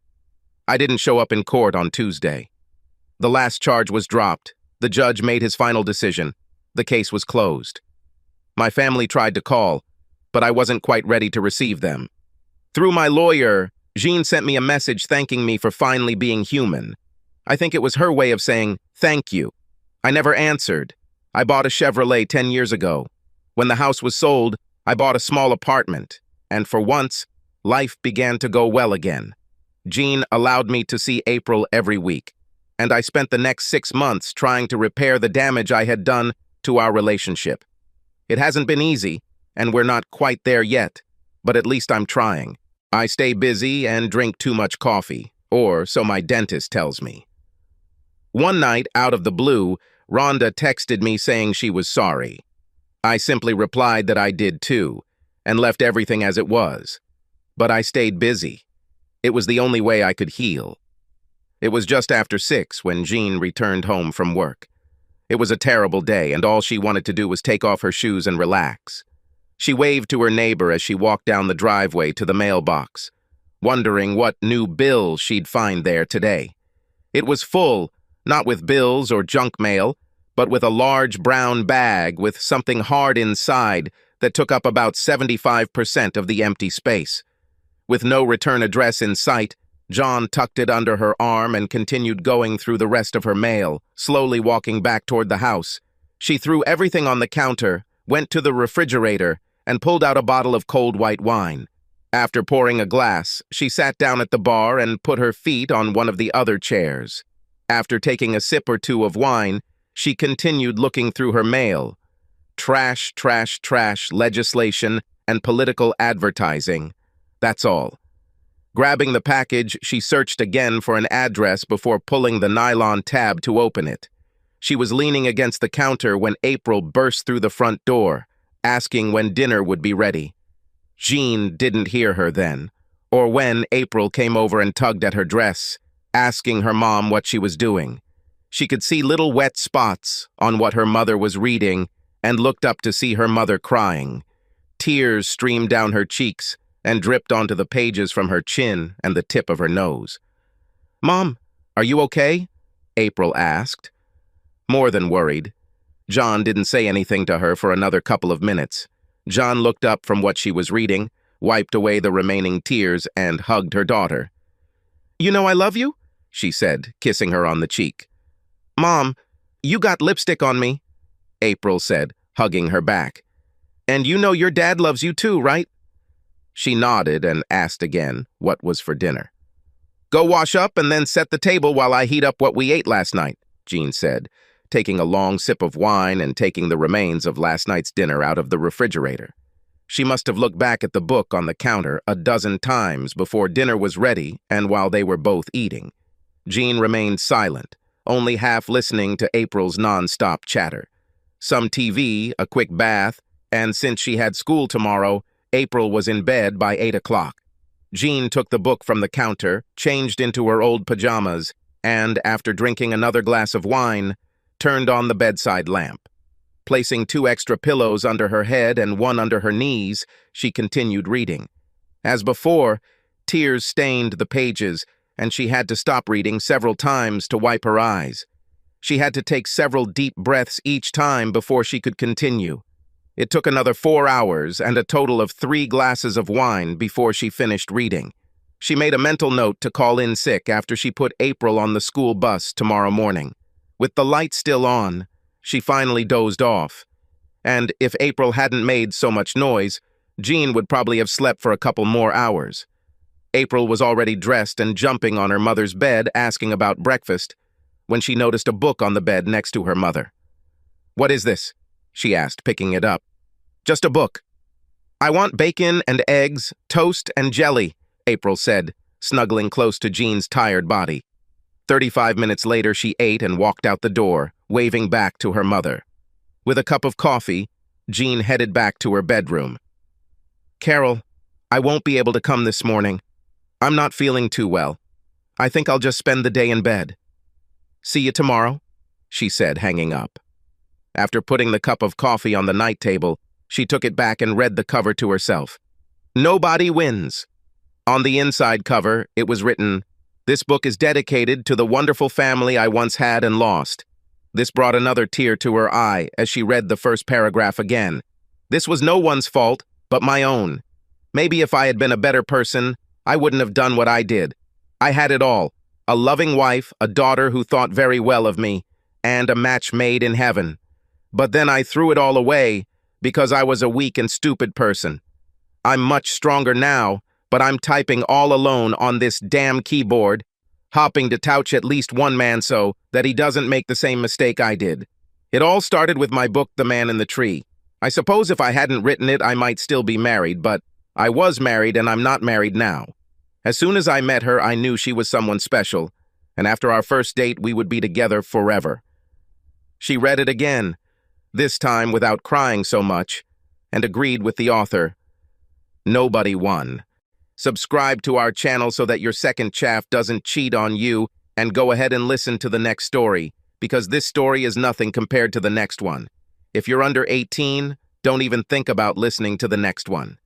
[SPEAKER 1] I didn't show up in court on Tuesday. The last charge was dropped. The judge made his final decision. The case was closed. My family tried to call, but I wasn't quite ready to receive them. Through my lawyer, Jean sent me a message thanking me for finally being human. I think it was her way of saying, thank you. I never answered. I bought a Chevrolet 10 years ago. When the house was sold, I bought a small apartment, and for once, life began to go well again. Jean allowed me to see April every week, and I spent the next 6 months trying to repair the damage I had done to our relationship. It hasn't been easy, and we're not quite there yet, but at least I'm trying. I stay busy and drink too much coffee, or so my dentist tells me. One night, out of the blue, Rhonda texted me saying she was sorry. I simply replied that I did too, and left everything as it was. But I stayed busy. It was the only way I could heal. It was just after 6 when Jean returned home from work. It was a terrible day, and all she wanted to do was take off her shoes and relax. She waved to her neighbor as she walked down the driveway to the mailbox, wondering what new bill she'd find there today. It was full, not with bills or junk mail, but with a large brown bag with something hard inside that took up about 75% of the empty space. With no return address in sight, John tucked it under her arm and continued going through the rest of her mail, slowly walking back toward the house. She threw everything on the counter, went to the refrigerator, and pulled out a bottle of cold white wine. After pouring a glass, she sat down at the bar and put her feet on one of the other chairs. After taking a sip or two of wine, she continued looking through her mail. Trash, trash, trash, legislation, and political advertising. That's all. Grabbing the package, she searched again for an address before pulling the nylon tab to open it. She was leaning against the counter when April burst through the front door, asking when dinner would be ready. Jean didn't hear her then, or when April came over and tugged at her dress, asking her mom what she was doing. She could see little wet spots on what her mother was reading and looked up to see her mother crying. Tears streamed down her cheeks and dripped onto the pages from her chin and the tip of her nose. "Mom, are you okay?" April asked. More than worried. John didn't say anything to her for another couple of minutes. John looked up from what she was reading, wiped away the remaining tears, and hugged her daughter. "You know I love you," she said, kissing her on the cheek. "Mom, you got lipstick on me," April said, hugging her back. "And you know your dad loves you too, right?" She nodded and asked again what was for dinner. "Go wash up and then set the table while I heat up what we ate last night," Jean said, taking a long sip of wine and taking the remains of last night's dinner out of the refrigerator. She must have looked back at the book on the counter a dozen times before dinner was ready and while they were both eating. Jean remained silent, only half listening to April's non-stop chatter. Some TV, a quick bath, and since she had school tomorrow, April was in bed by 8 o'clock. Jean took the book from the counter, changed into her old pajamas, and, after drinking another glass of wine, turned on the bedside lamp. Placing 2 extra pillows under her head and 1 under her knees, she continued reading. As before, tears stained the pages, and she had to stop reading several times to wipe her eyes. She had to take several deep breaths each time before she could continue. It took another 4 hours and a total of 3 glasses of wine before she finished reading. She made a mental note to call in sick after she put April on the school bus tomorrow morning. With the light still on, she finally dozed off. And if April hadn't made so much noise, Jean would probably have slept for a couple more hours. April was already dressed and jumping on her mother's bed, asking about breakfast, when she noticed a book on the bed next to her mother. "What is this?" she asked, picking it up. "Just a book." "I want bacon and eggs, toast and jelly," April said, snuggling close to Jean's tired body. 35 minutes later, she ate and walked out the door, waving back to her mother. With a cup of coffee, Jean headed back to her bedroom. "Carol, I won't be able to come this morning. I'm not feeling too well. I think I'll just spend the day in bed." "See you tomorrow," she said, hanging up. After putting the cup of coffee on the night table, she took it back and read the cover to herself. "Nobody wins." On the inside cover, it was written, "This book is dedicated to the wonderful family I once had and lost." This brought another tear to her eye as she read the first paragraph again. "This was no one's fault, but my own. Maybe if I had been a better person, I wouldn't have done what I did. I had it all, a loving wife, a daughter who thought very well of me, and a match made in heaven. But then I threw it all away because I was a weak and stupid person. I'm much stronger now, but I'm typing all alone on this damn keyboard, hopping to touch at least one man so that he doesn't make the same mistake I did. It all started with my book, The Man in the Tree. I suppose if I hadn't written it, I might still be married, but I was married and I'm not married now. As soon as I met her, I knew she was someone special, and after our first date, we would be together forever." She read it again, this time without crying so much, and agreed with the author. Nobody won. Subscribe to our channel so that your second chaff doesn't cheat on you, and go ahead and listen to the next story, because this story is nothing compared to the next one. If you're under 18, don't even think about listening to the next one.